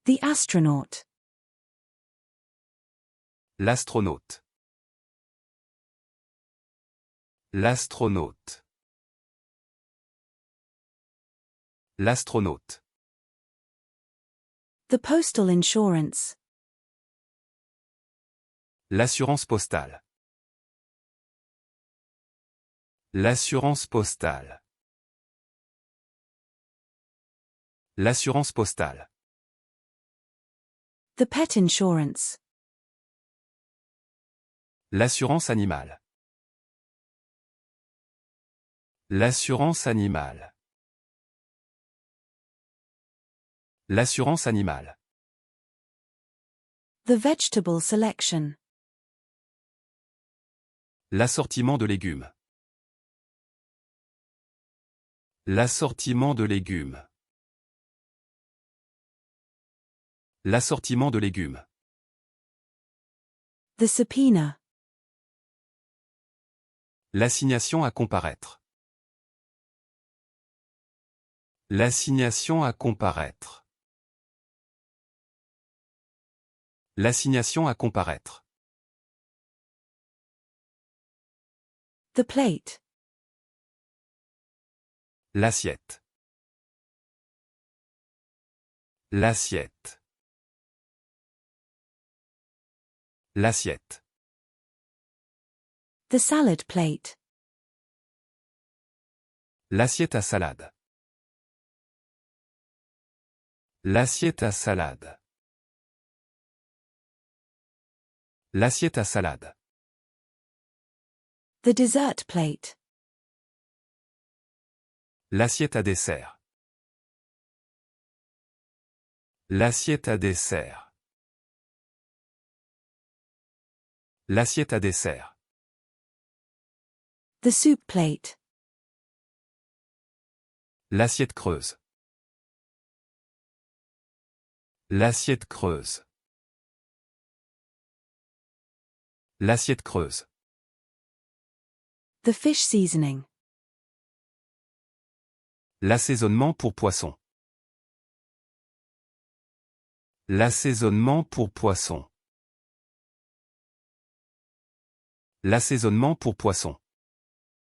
The astronaut. L'astronaute. L'astronaute. L'astronaute. The postal insurance. L'assurance postale. L'assurance postale. L'assurance postale. The pet insurance. L'assurance animale. L'assurance animale. L'assurance animale. The vegetable selection. L'assortiment de légumes. L'assortiment de légumes. L'assortiment de légumes. The subpoena. L'assignation à comparaître. L'assignation à comparaître. L'assignation à comparaître. The plate. L'assiette. L'assiette. L'assiette. The salad plate. L'assiette à salade. L'assiette à salade. L'assiette à salade. The dessert plate. L'assiette à dessert. L'assiette à dessert. L'assiette à dessert. The soup plate. L'assiette creuse. L'assiette creuse. L'assiette creuse. The fish seasoning. L'assaisonnement pour poisson. L'assaisonnement pour poisson. L'assaisonnement pour poisson.